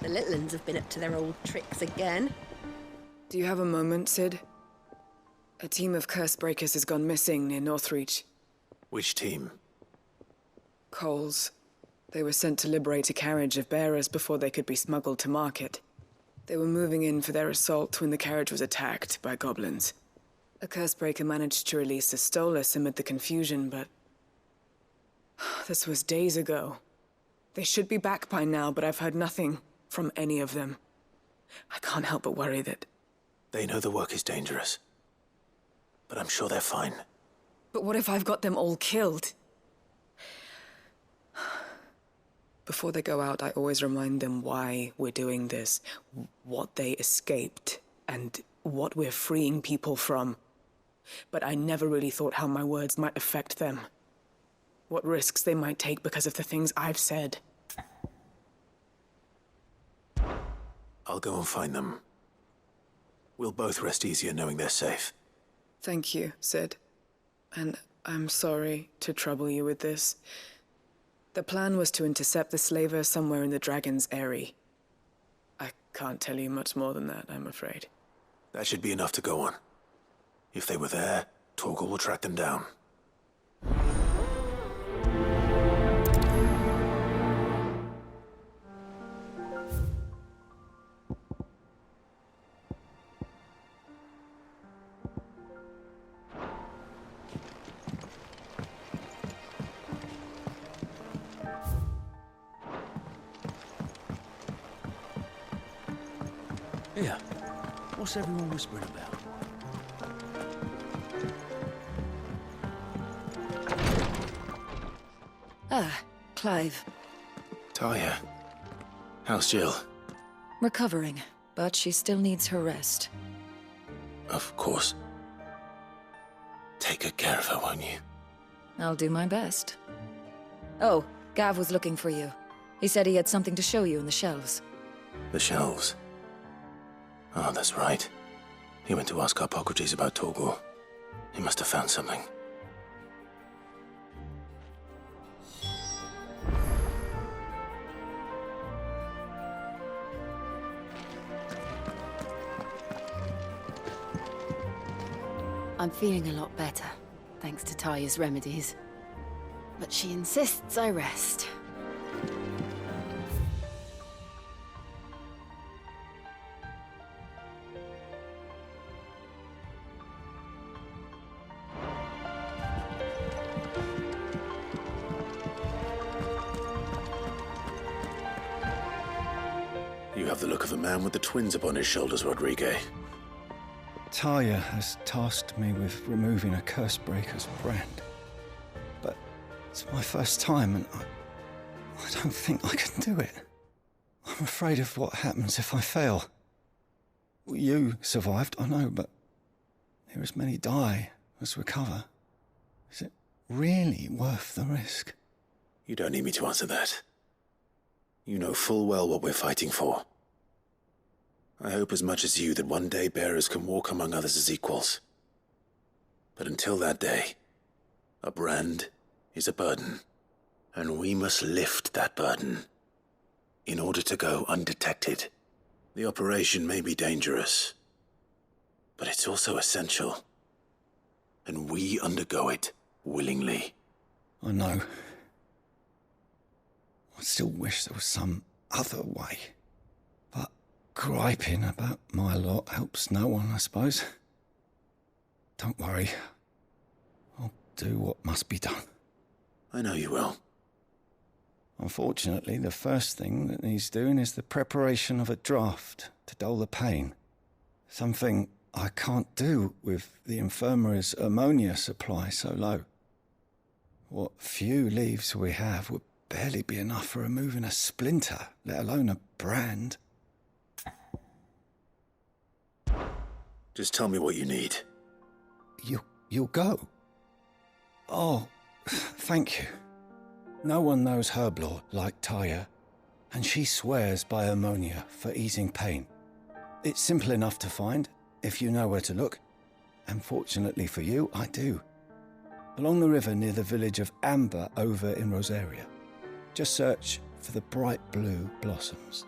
The little uns have been up to their old tricks again. Do you have a moment, Sid? A team of curse breakers has gone missing near Northreach. Which team? Coles. They were sent to liberate a carriage of bearers before they could be smuggled to market. They were moving in for their assault when the carriage was attacked by goblins. A curse breaker managed to release a Stolas amid the confusion, but... this was days ago. They should be back by now, but I've heard nothing from any of them. I can't help but worry that... They know the work is dangerous. But I'm sure they're fine. But what if I've got them all killed? Before they go out, I always remind them why we're doing this, what they escaped, and what we're freeing people from. But I never really thought how my words might affect them. What risks they might take because of the things I've said. I'll go and find them. We'll both rest easier knowing they're safe. Thank you, Sid. And I'm sorry to trouble you with this. The plan was to intercept the slaver somewhere in the Dragon's Eyrie. I can't tell you much more than that, I'm afraid. That should be enough to go on. If they were there, Torgal will track them down. Here, what's everyone whispering about? Ah, Clive. Talia. How's Jill? Recovering, but she still needs her rest. Of course. Take good care of her, won't you? I'll do my best. Oh, Gav was looking for you. He said he had something to show you in the shelves. The shelves. Oh, that's right. He went to ask Harpocrates about Torgal. He must have found something. I'm feeling a lot better, thanks to Talia's remedies. But she insists I rest. You have the look of a man with the twins upon his shoulders, Rodrigue. Talia has tasked me with removing a curse breaker's brand. But it's my first time and I don't think I can do it. I'm afraid of what happens if I fail. You survived, I know, but there as many die as recover. Is it really worth the risk? You don't need me to answer that. You know full well what we're fighting for. I hope as much as you that one day bearers can walk among others as equals. But until that day, a brand is a burden, and we must lift that burden in order to go undetected. The operation may be dangerous, but it's also essential, and we undergo it willingly. I know. I still wish there was some other way. But griping about my lot helps no one, I suppose. Don't worry. I'll do what must be done. I know you will. Unfortunately, the first thing that needs doing is the preparation of a draft to dull the pain. Something I can't do with the infirmary's ammonia supply so low. What few leaves we have would barely be enough for removing a splinter, let alone a brand. Just tell me what you need. You'll go? Oh, thank you. No one knows herb lore like Talia, and she swears by ammonia for easing pain. It's simple enough to find, if you know where to look. And fortunately for you, I do. Along the river near the village of Amber over in Rosaria. Just search for the bright blue blossoms.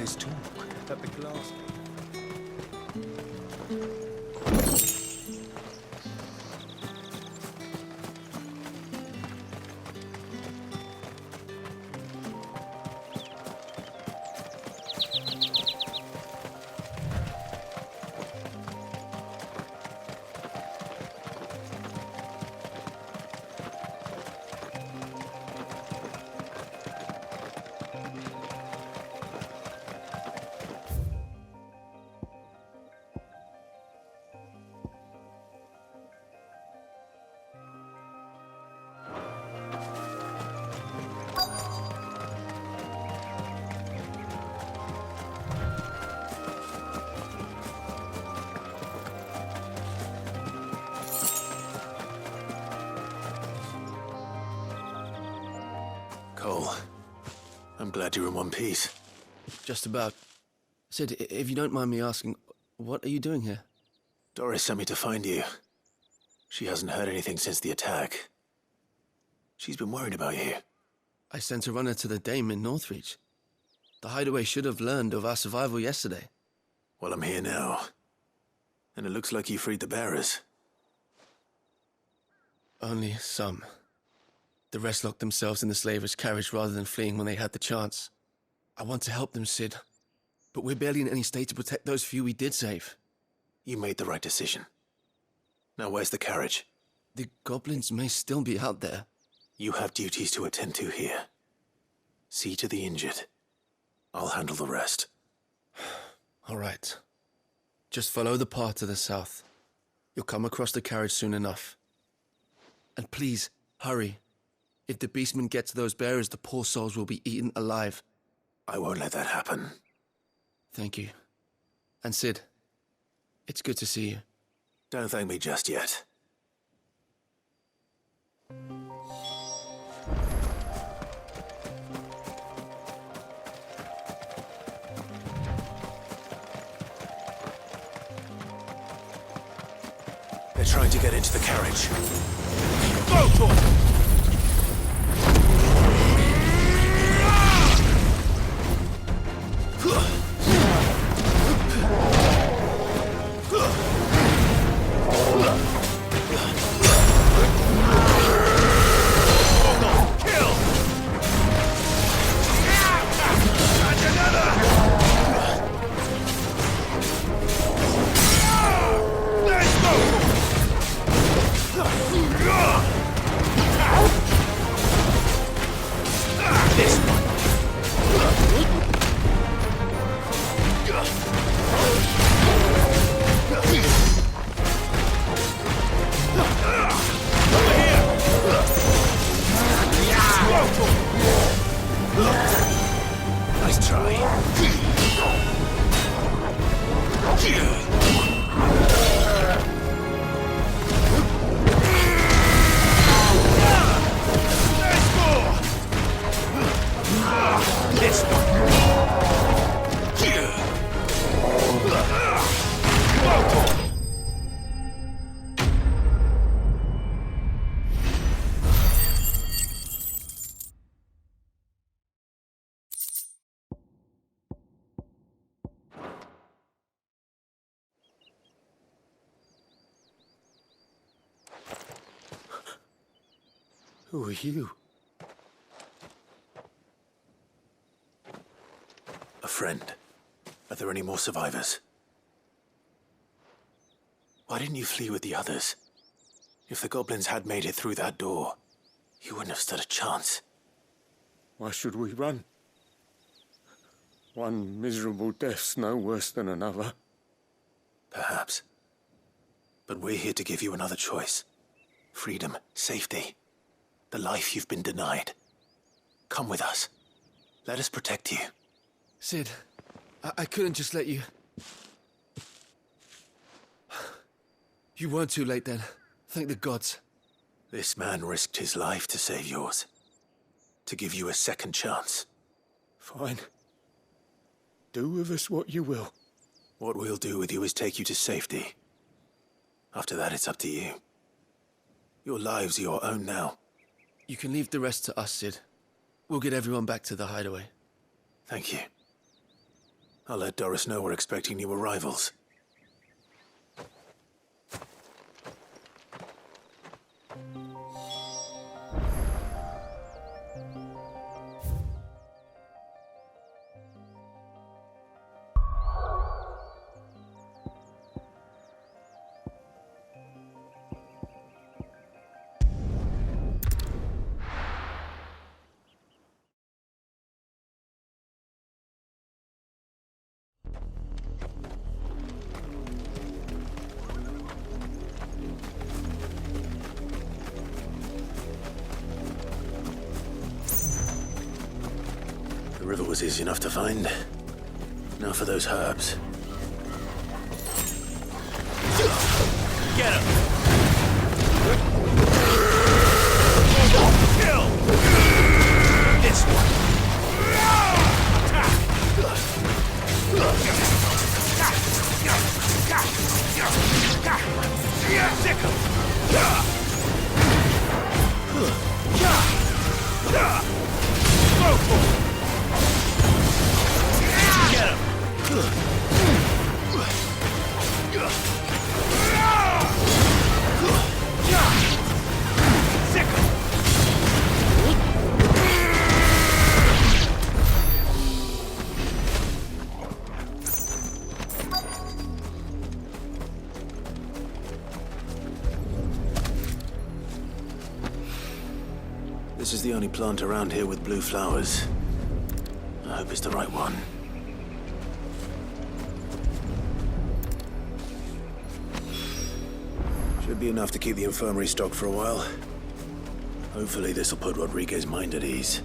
this talk at the glass. Cole, I'm glad you're in one piece. Just about. Sid, if you don't mind me asking, what are you doing here? Doris sent me to find you. She hasn't heard anything since the attack. She's been worried about you. I sent a runner to the Dame in Northreach. The Hideaway should have learned of our survival yesterday. Well, I'm here now. And it looks like you freed the bearers. Only some. The rest locked themselves in the slaver's carriage rather than fleeing when they had the chance. I want to help them, Sid. But we're barely in any state to protect those few we did save. You made the right decision. Now where's the carriage? The goblins may still be out there. You have duties to attend to here. See to the injured. I'll handle the rest. All right. Just follow the path to the south. You'll come across the carriage soon enough. And please, hurry. If the beastmen get to those bearers, the poor souls will be eaten alive. I won't let that happen. Thank you. And Sid, it's good to see you. Don't thank me just yet. They're trying to get into the carriage. Go for it! Nice try. Who are you? A friend. Are there any more survivors? Why didn't you flee with the others? If the goblins had made it through that door, you wouldn't have stood a chance. Why should we run? One miserable death's no worse than another. Perhaps. But we're here to give you another choice. Freedom, safety. The life you've been denied. Come with us. Let us protect you. Sid, I couldn't just let you... You weren't too late then. Thank the gods. This man risked his life to save yours. To give you a second chance. Fine. Do with us what you will. What we'll do with you is take you to safety. After that, it's up to you. Your lives are your own now. You can leave the rest to us, Sid. We'll get everyone back to the hideaway. Thank you. I'll let Doris know we're expecting new arrivals. The river was easy enough to find. Now for those herbs. Get him! Kill! This one! Go for it! Get him! Sick him! This is the only plant around here with blue flowers. I hope it's the right one. Should be enough to keep the infirmary stocked for a while. Hopefully this will put Rodriguez's mind at ease.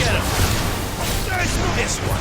Get him! This one!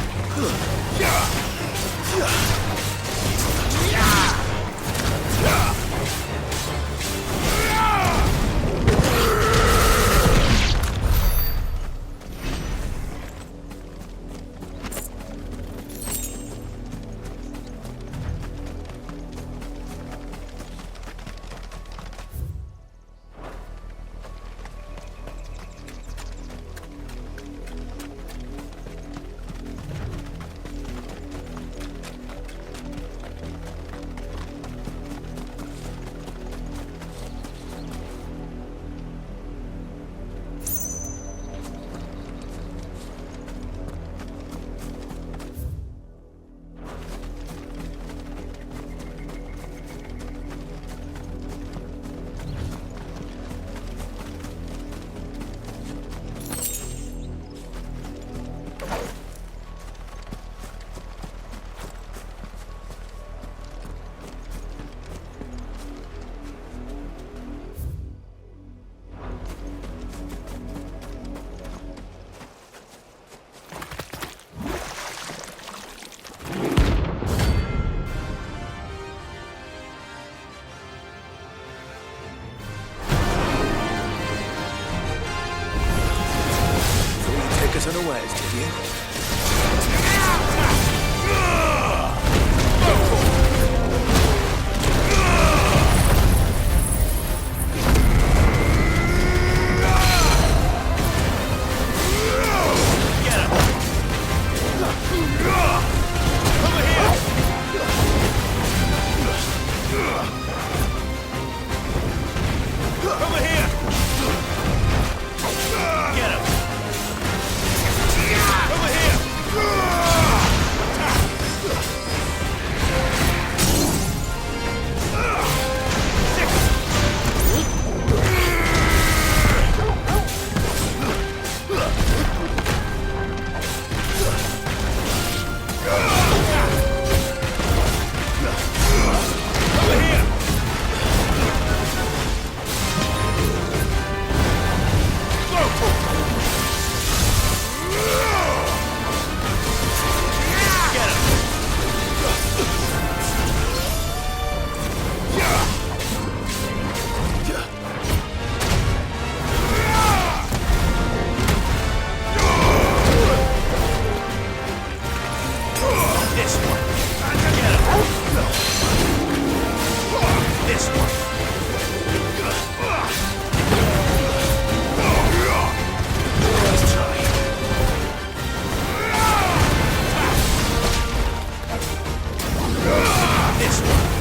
This one.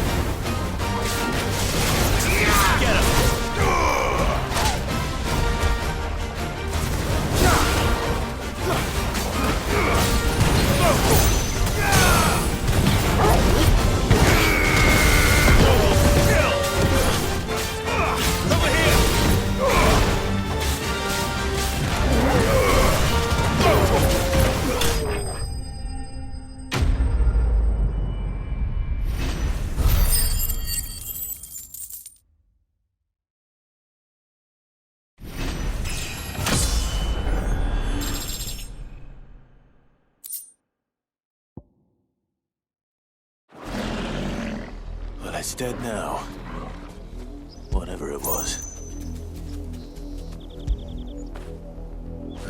Get him. Over here. Well, it's dead now. Whatever it was.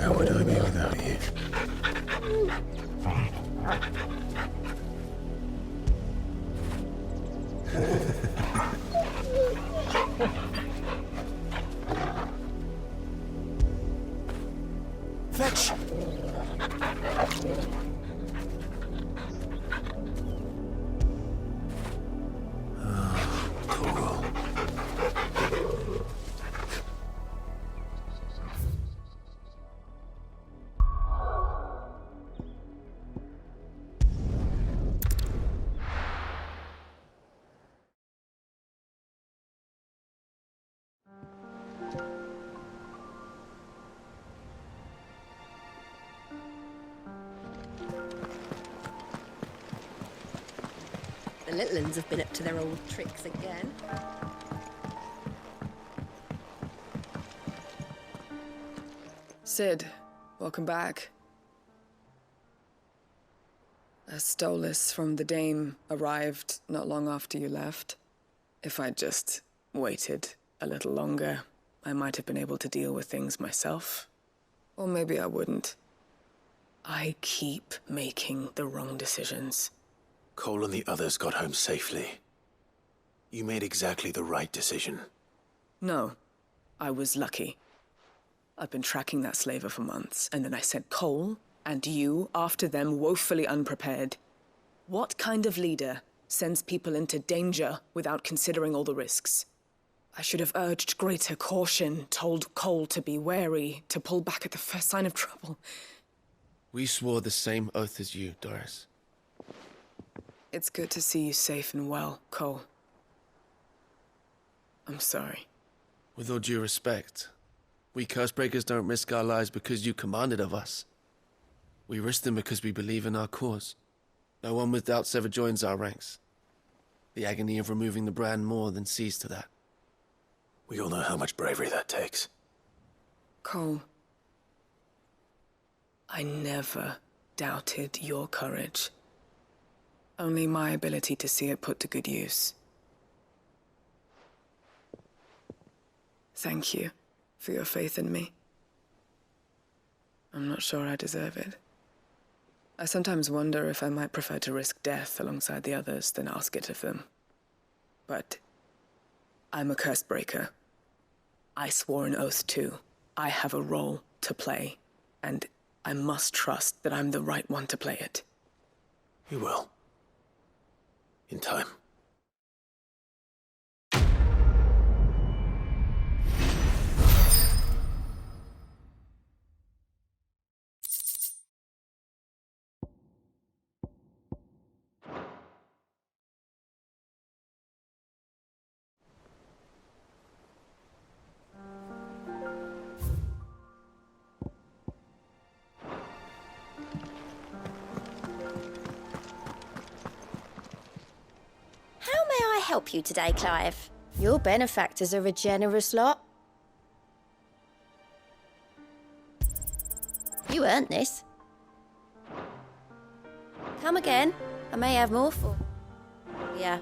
How would I be without you? Fetch. Cool. The little uns have been up to their old tricks again. Sid, welcome back. A Stolas from the Dame arrived not long after you left. If I'd just waited a little longer, I might have been able to deal with things myself. Or maybe I wouldn't. I keep making the wrong decisions. Cole and the others got home safely. You made exactly the right decision. No, I was lucky. I've been tracking that slaver for months, and then I sent Cole and you after them woefully unprepared. What kind of leader sends people into danger without considering all the risks? I should have urged greater caution, told Cole to be wary, to pull back at the first sign of trouble. We swore the same oath as you, Doris. It's good to see you safe and well, Cole. I'm sorry. With all due respect, we Cursebreakers don't risk our lives because you commanded of us. We risk them because we believe in our cause. No one with doubts ever joins our ranks. The agony of removing the brand more than sees to that. We all know how much bravery that takes. Cole, I never doubted your courage. Only my ability to see it put to good use. Thank you for your faith in me. I'm not sure I deserve it. I sometimes wonder if I might prefer to risk death alongside the others than ask it of them. But I'm a Cursebreaker. I swore an oath too. I have a role to play, and I must trust that I'm the right one to play it. You will. In time. Help you today, Clive. Your benefactors are a generous lot. You earned this. Come again. I may have more for... Yeah.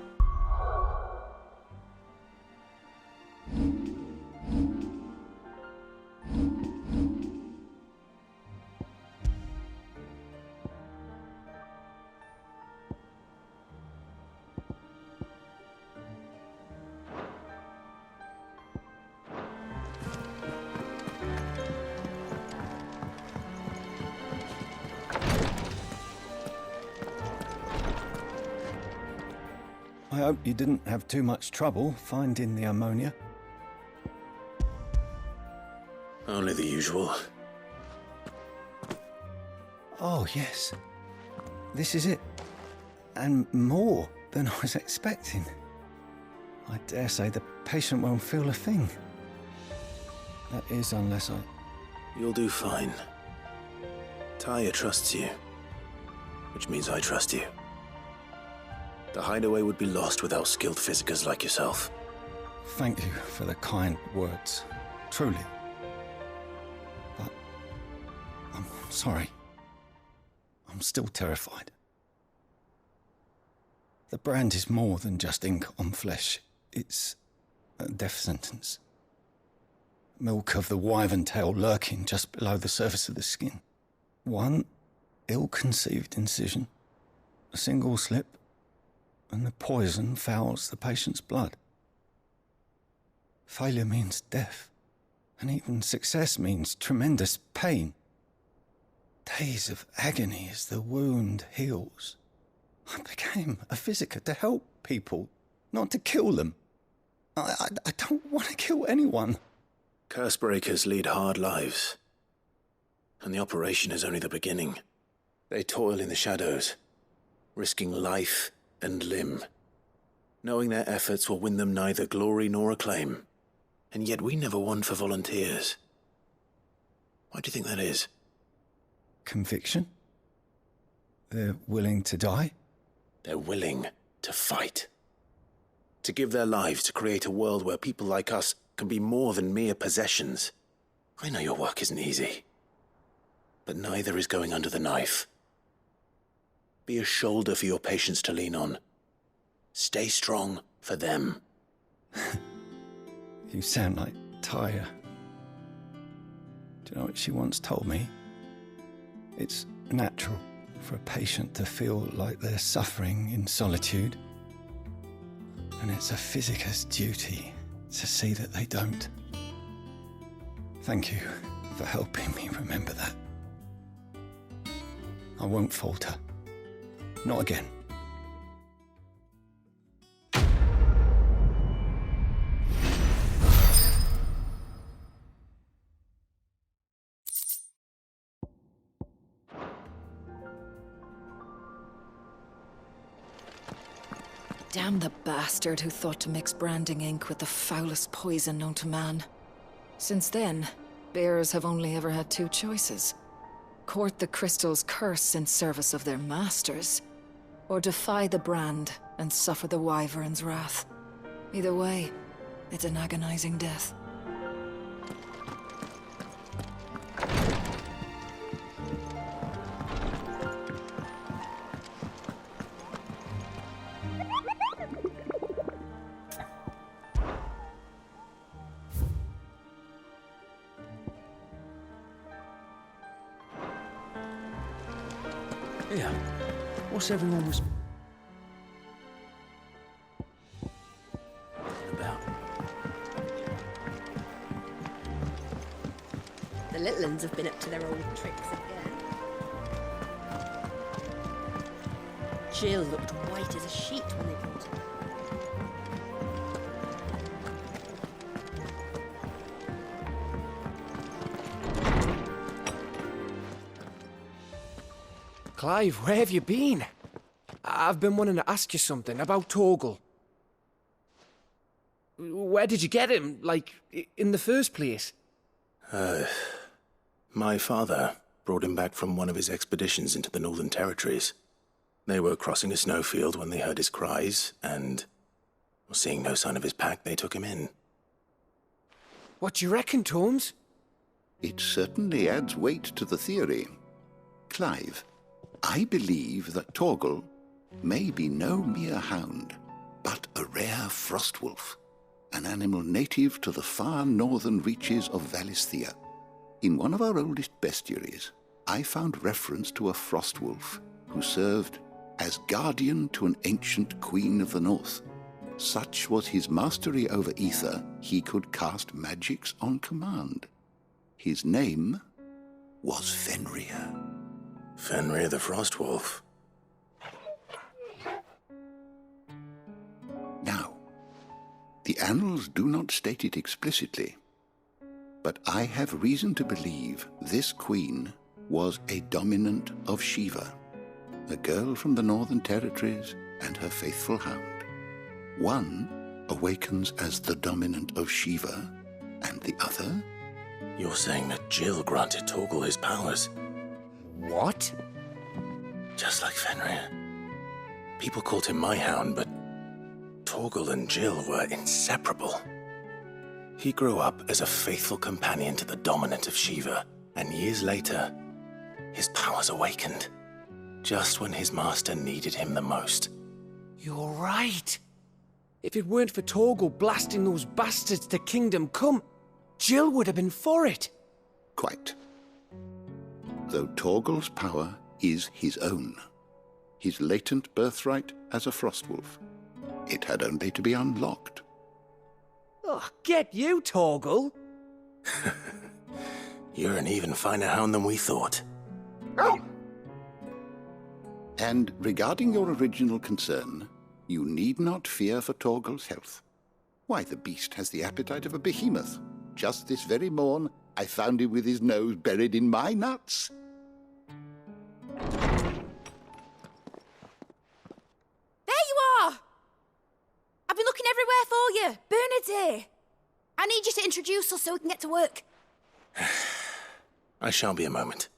I hope you didn't have too much trouble finding the ammonia. Only the usual. Oh, yes. This is it. And more than I was expecting. I dare say the patient won't feel a thing. That is, unless I... You'll do fine. Taya trusts you, which means I trust you. The hideaway would be lost without skilled physicers like yourself. Thank you for the kind words. Truly. But I'm sorry. I'm still terrified. The brand is more than just ink on flesh. It's a death sentence. Milk of the wyvern tail lurking just below the surface of the skin. One ill-conceived incision, a single slip, and the poison fouls the patient's blood. Failure means death, and even success means tremendous pain. Days of agony as the wound heals. I became a physiker to help people, not to kill them. I don't want to kill anyone. Cursebreakers lead hard lives, and the operation is only the beginning. They toil in the shadows, risking life and limb, knowing their efforts will win them neither glory nor acclaim. And yet we never won for volunteers. Why do you think that is? Conviction? They're willing to die? They're willing to fight. To give their lives to create a world where people like us can be more than mere possessions. I know your work isn't easy, but neither is going under the knife. Be a shoulder for your patients to lean on. Stay strong for them. You sound like Taya. Do you know what she once told me? It's natural for a patient to feel like they're suffering in solitude. And it's a physiker's duty to see that they don't. Thank you for helping me remember that. I won't falter. Not again. Damn the bastard who thought to mix branding ink with the foulest poison known to man. Since then, bearers have only ever had two choices. Court the crystal's curse in service of their masters, or defy the brand and suffer the wyvern's wrath. Either way, it's an agonizing death. Here, what's everyone was about? The little ones have been up to their old tricks again. Jill looked white as a sheet when they brought her. Clive, where have you been? I've been wanting to ask you something about Torgal. Where did you get him, like, in the first place? My father brought him back from one of his expeditions into the Northern Territories. They were crossing a snowfield when they heard his cries, and, seeing no sign of his pack, they took him in. What do you reckon, Tomes? It certainly adds weight to the theory. Clive, I believe that Torgal may be no mere hound, but a rare frostwolf, an animal native to the far northern reaches of Valisthea. In one of our oldest bestiaries, I found reference to a frostwolf who served as guardian to an ancient queen of the north. Such was his mastery over ether, he could cast magics on command. His name was Fenrir. Fenrir the Frostwolf. The annals do not state it explicitly, but I have reason to believe this queen was a dominant of Shiva, a girl from the Northern Territories and her faithful hound. One awakens as the dominant of Shiva, and the other? You're saying that Jill granted Torgal his powers? What? Just like Fenrir. People called him my hound, but Torgal and Jill were inseparable. He grew up as a faithful companion to the dominant of Shiva, and years later, his powers awakened, just when his master needed him the most. You're right. If it weren't for Torgal blasting those bastards to Kingdom Come, Jill would have been for it. Quite. Though Torgal's power is his own, his latent birthright as a Frostwolf. It had only to be unlocked. Oh, get you, Torgal! You're an even finer hound than we thought. And regarding your original concern, you need not fear for Torgal's health. Why, the beast has the appetite of a behemoth. Just this very morn, I found him with his nose buried in my nuts. There you are! I've been looking everywhere for you. Bernard's here. I need you to introduce us so we can get to work. I shan't be a moment.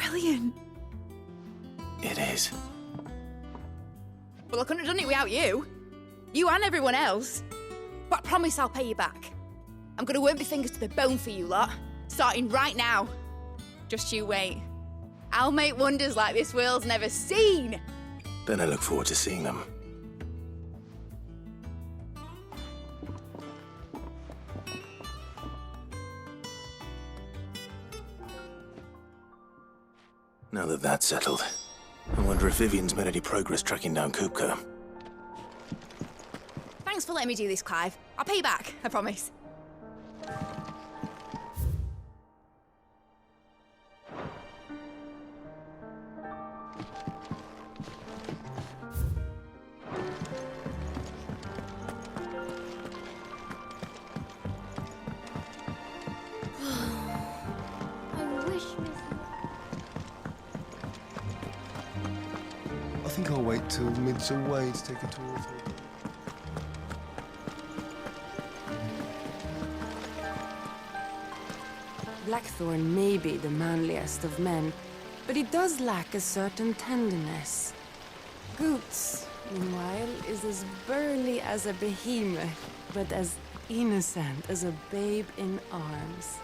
Brilliant. It is. Well, I couldn't have done it without you. You and everyone else. But I promise I'll pay you back. I'm gonna work my fingers to the bone for you lot, starting right now. Just you wait. I'll make wonders like this world's never seen. Then I look forward to seeing them. Now that that's settled, I wonder if Vivian's made any progress tracking down Kupka. Thanks for letting me do this, Clive. I'll pay you back, I promise. I think I'll wait till mid's away to take a tour of her. Blackthorn may be the manliest of men, but he does lack a certain tenderness. Goots, meanwhile, is as burly as a behemoth, but as innocent as a babe in arms.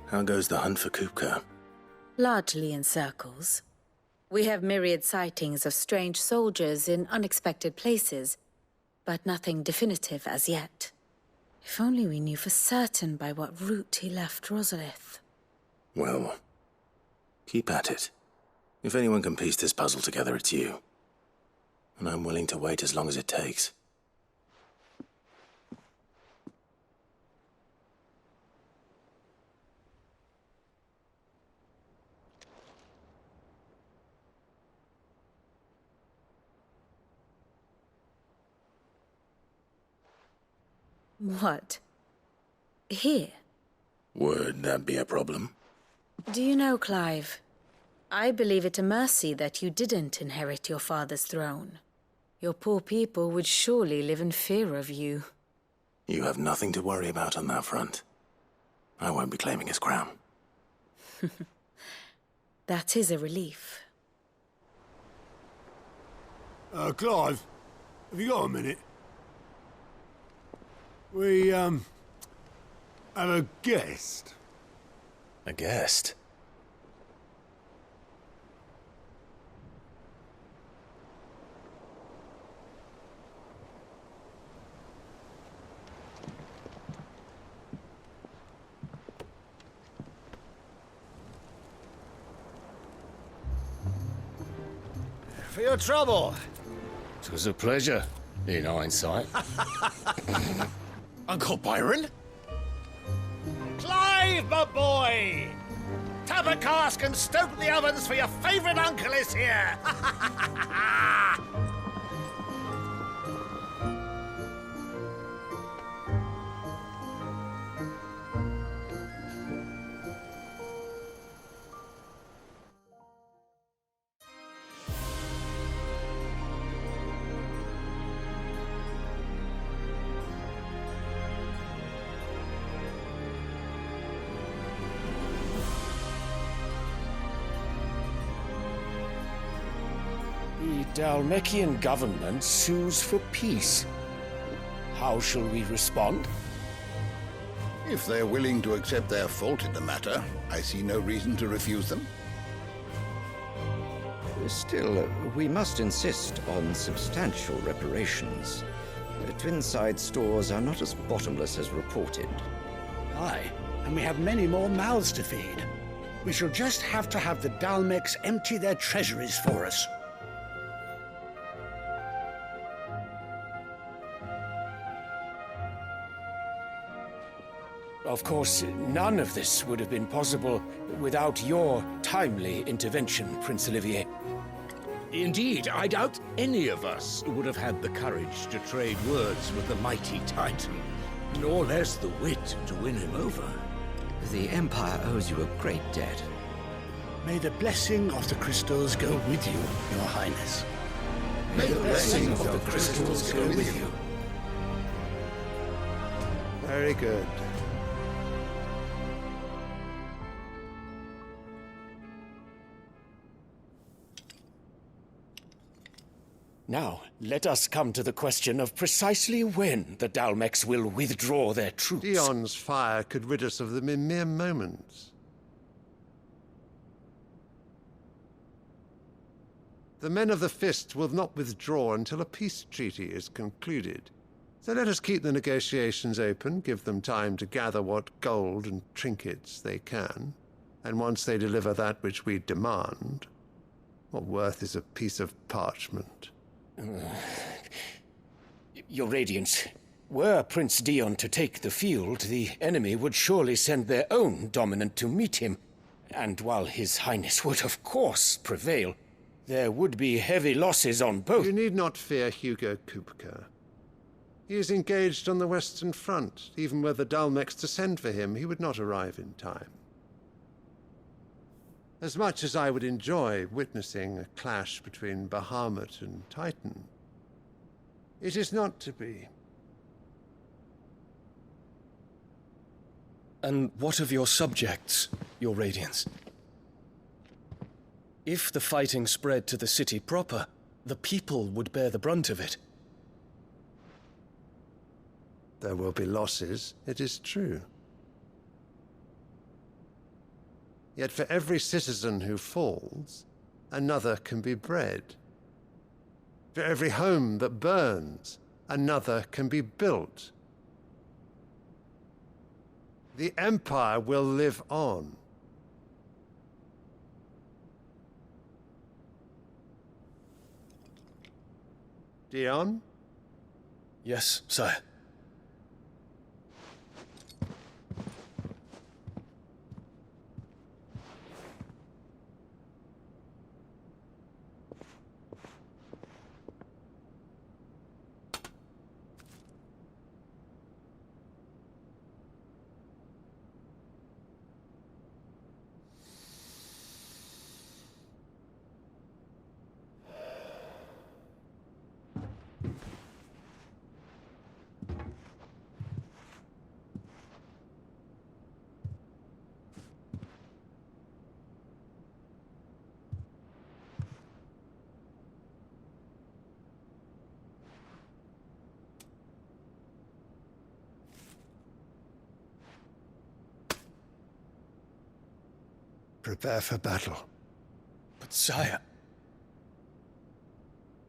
How goes the hunt for Kupka? Largely in circles. We have myriad sightings of strange soldiers in unexpected places, but nothing definitive as yet. If only we knew for certain by what route he left Rosalith. Well, keep at it. If anyone can piece this puzzle together, it's you. And I'm willing to wait as long as it takes. What? Here? Would that be a problem? Do you know, Clive, I believe it a mercy that you didn't inherit your father's throne. Your poor people would surely live in fear of you. You have nothing to worry about on that front. I won't be claiming his crown. That is a relief. Clive, have you got a minute? And a guest. A guest? For your trouble. It was a pleasure, in hindsight. Uncle Byron? Clive, my boy! Tap a cask and stoke the ovens, for your favourite uncle is here! The Dalmekian government sues for peace. How shall we respond? If they're willing to accept their fault in the matter, I see no reason to refuse them. Still, we must insist on substantial reparations. Twinside stores are not as bottomless as reported. Aye, and we have many more mouths to feed. We shall just have to have the Dalmecs empty their treasuries for us. Of course, none of this would have been possible without your timely intervention, Prince Olivier. Indeed, I doubt any of us would have had the courage to trade words with the mighty Titan, nor less the wit to win him over. The Empire owes you a great debt. May the blessing of the crystals go with you, Your Highness. May the blessing of the crystals go with you. Very good. Now, let us come to the question of precisely when the Dalmecs will withdraw their troops. Dion's fire could rid us of them in mere moments. The men of the Fist will not withdraw until a peace treaty is concluded. So let us keep the negotiations open, give them time to gather what gold and trinkets they can, and once they deliver that which we demand, what worth is a piece of parchment? Your Radiance, were Prince Dion to take the field, the enemy would surely send their own dominant to meet him. And while His Highness would of course prevail, there would be heavy losses on both. You need not fear Hugo Kupka. He is engaged on the Western Front. Even were the Dalmecs to send for him, he would not arrive in time. As much as I would enjoy witnessing a clash between Bahamut and Titan, it is not to be. And what of your subjects, Your Radiance? If the fighting spread to the city proper, the people would bear the brunt of it. There will be losses, it is true. Yet for every citizen who falls, another can be bred. For every home that burns, another can be built. The Empire will live on. Dion? Yes, sire. prepare for battle. But sire...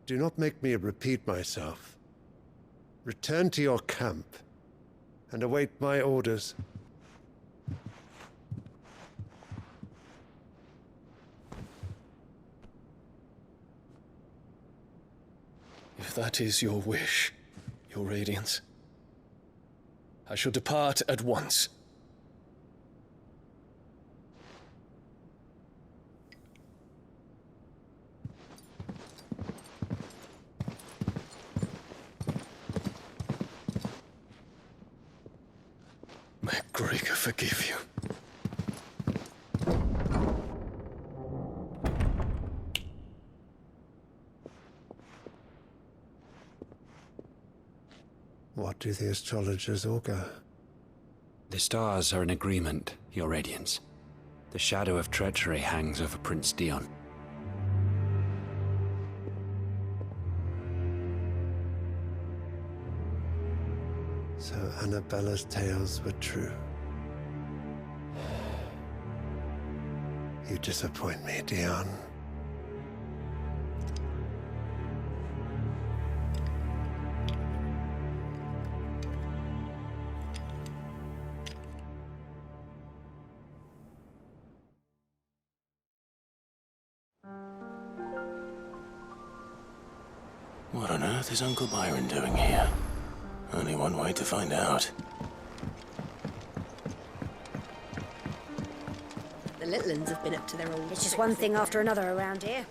Do not make me repeat myself. Return to your camp and await my orders. If that is your wish, Your Radiance, I shall depart at once. May Gregor forgive you. What do the astrologers augur? The stars are in agreement, Your Radiance. The shadow of treachery hangs over Prince Dion. So Annabella's tales were true. You disappoint me, Dion. What on earth is Uncle Byron doing here? Only one way to find out. The little ones have been up to their old It's just tricks. one thing after another around here.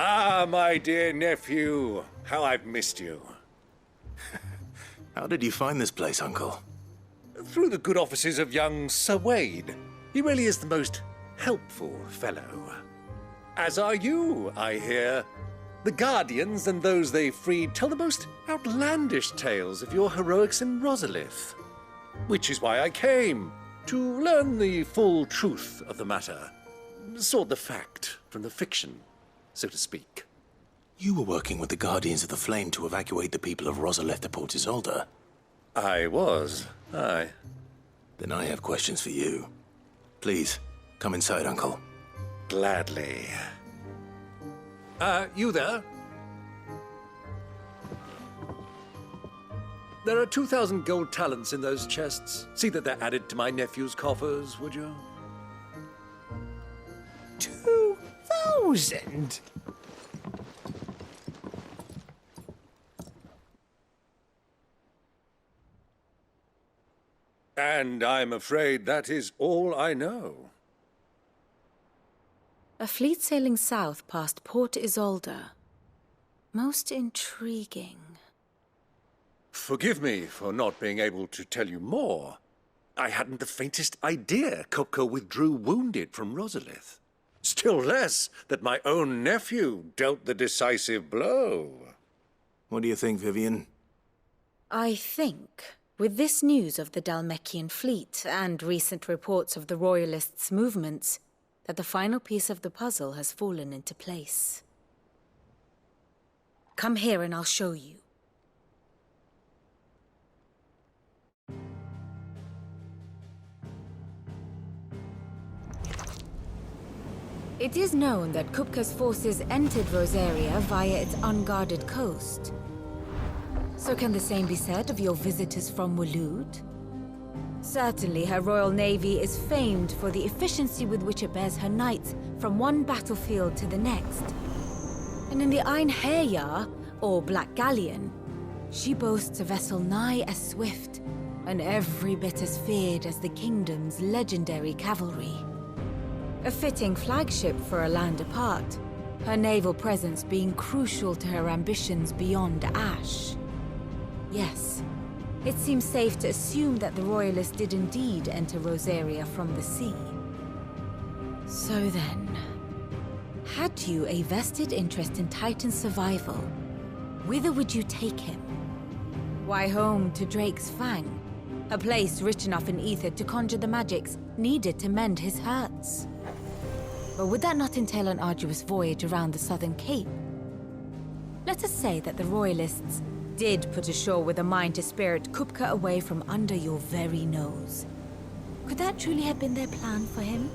Ah, my dear nephew. How I've missed you. How did you find this place, Uncle? Through the good offices of young Sir Wade. He really is the most helpful fellow. As are you, I hear. The Guardians and those they freed tell the most outlandish tales of your heroics in Rosalith. Which is why I came, to learn the full truth of the matter. Sort the fact from the fiction, so to speak. You were working with the Guardians of the Flame to evacuate the people of Rosalith to Port Isolde. I was, aye. Then I have questions for you. Please, come inside, Uncle. Gladly. You there? There are 2,000 gold talents in those chests. See that they're added to my nephew's coffers, would you? 2,000? And I'm afraid that is all I know. A fleet sailing south past Port Isolde. Most intriguing. Forgive me for not being able to tell you more. I hadn't the faintest idea Kopko withdrew wounded from Rosalith. Still less that my own nephew dealt the decisive blow. What do you think, Vivian? I think, with this news of the Dhalmekian fleet and recent reports of the Royalists' movements, that the final piece of the puzzle has fallen into place. Come here and I'll show you. It is known that Kupka's forces entered Rosaria via its unguarded coast. So can the same be said of your visitors from Waloed? Certainly her royal navy is famed for the efficiency with which it bears her knights from one battlefield to the next. And in the Einherjar, or Black Galleon, she boasts a vessel nigh as swift and every bit as feared as the kingdom's legendary cavalry. A fitting flagship for a land apart, her naval presence being crucial to her ambitions beyond Ash. Yes, it seems safe to assume that the Royalists did indeed enter Rosaria from the sea. So then, had you a vested interest in Titan's survival, whither would you take him? Why, home to Drake's Fang, a place rich enough in ether to conjure the magics needed to mend his hurts. But would that not entail an arduous voyage around the southern cape? Let us say that the Royalists did put ashore with a mind to spirit Kupka away from under your very nose. Could that truly have been their plan for him?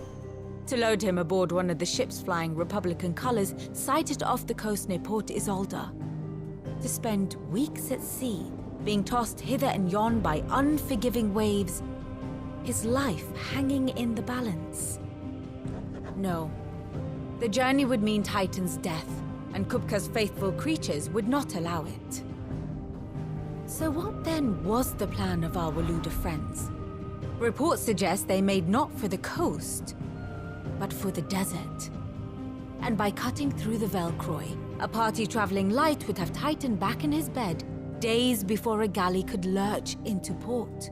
To load him aboard one of the ships flying Republican colors sighted off the coast near Port Isolde. To spend weeks at sea, being tossed hither and yon by unforgiving waves, his life hanging in the balance. No. The journey would mean Titan's death, and Kupka's faithful creatures would not allow it. So what then was the plan of our Waluda friends? Reports suggest they made not for the coast, but for the desert. And by cutting through the Velcroy, a party traveling light would have Titan back in his bed days before a galley could lurch into port.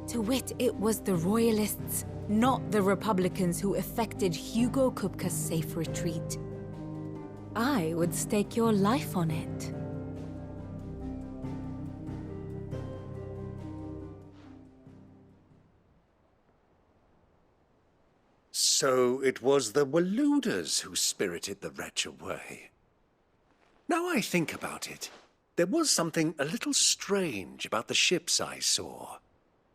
To wit, it was the Royalists, not the Republicans, who effected Hugo Kupka's safe retreat. I would stake your life on it. So it was the Waludas who spirited the wretch away. Now I think about it, there was something a little strange about the ships I saw.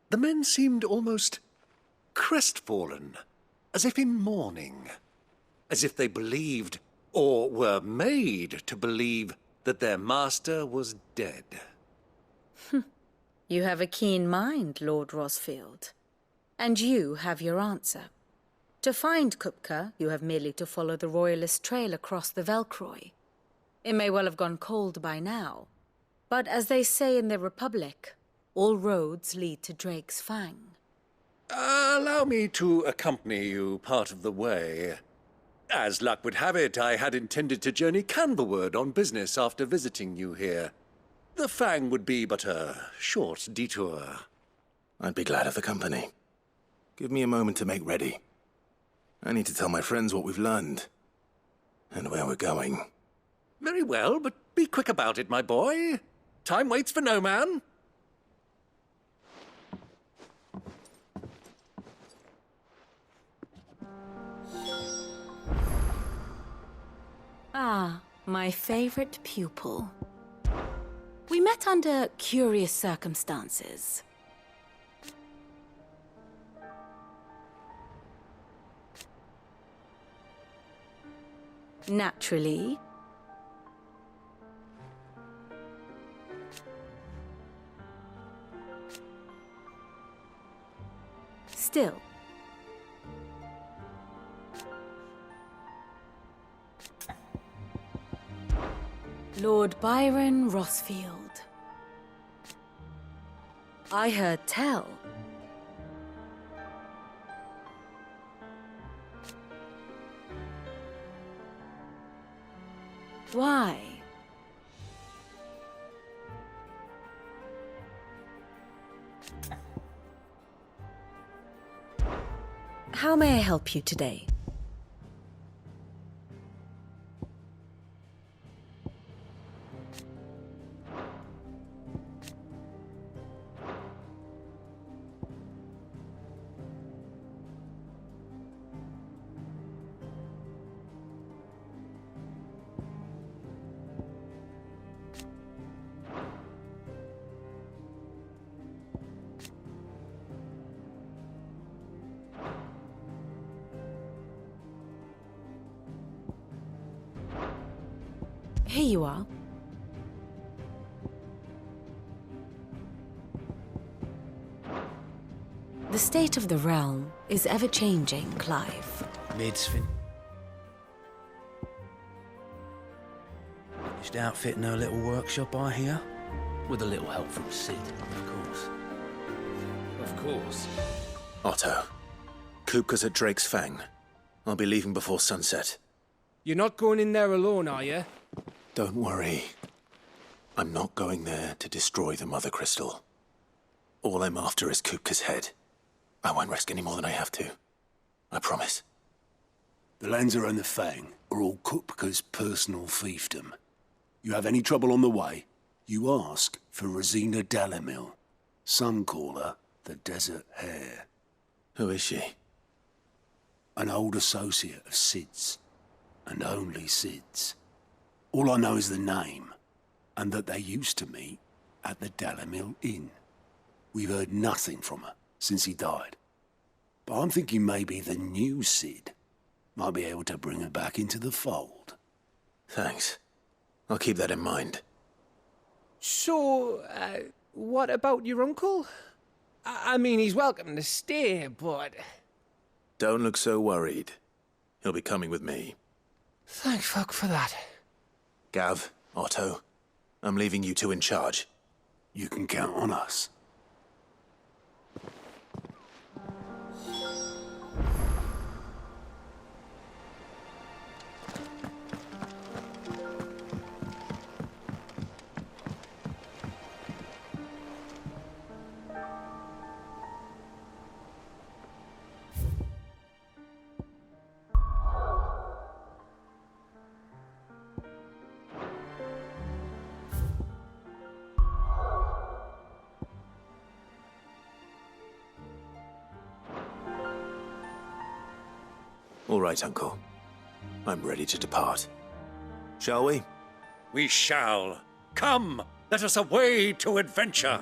The men seemed almost crestfallen, as if in mourning, as if they believed, or were made to believe, that their master was dead. You have a keen mind, Lord Rosfield. And you have your answer. To find Kupka, you have merely to follow the Royalist trail across the Velcroy. It may well have gone cold by now, but as they say in the Republic, all roads lead to Drake's Fang. Allow me to accompany you part of the way. As luck would have it, I had intended to journey Canberward on business after visiting you here. The Fang would be but a short detour. I'd be glad of the company. Give me a moment to make ready. I need to tell my friends what we've learned, and where we're going. Very well, but be quick about it, my boy. Time waits for no man. Ah, my favorite pupil. We met under curious circumstances. Naturally. Still. Lord Byron Rosfield. I heard tell. Why? How may I help you today? Here you are. The state of the realm is ever-changing, Clive. Mid's just outfitting her little workshop, I hear. With a little help from Sid, of course. Of course. Otto, Kupka's at Drake's Fang. I'll be leaving before sunset. You're not going in there alone, are you? Don't worry. I'm not going there to destroy the Mother Crystal. All I'm after is Kupka's head. I won't risk any more than I have to. I promise. The Lancer and the Fang are all Kupka's personal fiefdom. You have any trouble on the way, you ask for Rosina Dalamil. Some call her the Desert Hare. Who is she? An old associate of Sid's, and only Sid's. All I know is the name, and that they used to meet at the Dalamil Inn. We've heard nothing from her since he died. But I'm thinking maybe the new Sid might be able to bring her back into the fold. Thanks. I'll keep that in mind. So, what about your uncle? I mean, he's welcome to stay, but... Don't look so worried. He'll be coming with me. Thank fuck for that. Gav, Otto, I'm leaving you two in charge. You can count on us. All right, Uncle. I'm ready to depart. Shall we? We shall. Come, let us away to adventure.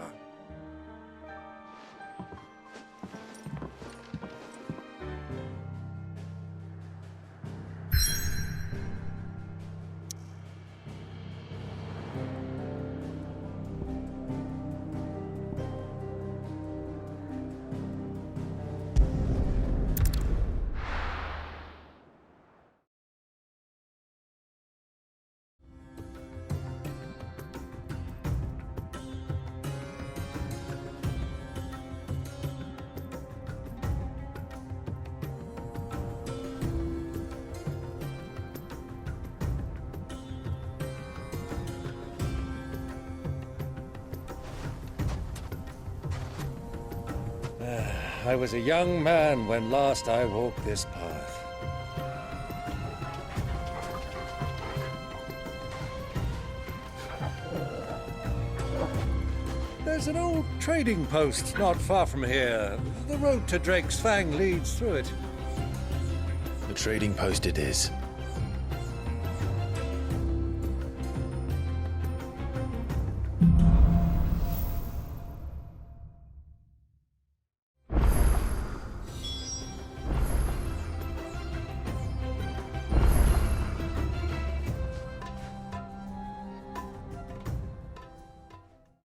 I was a young man when last I walked this path. There's an old trading post not far from here. The road to Drake's Fang leads through it. The trading post it is.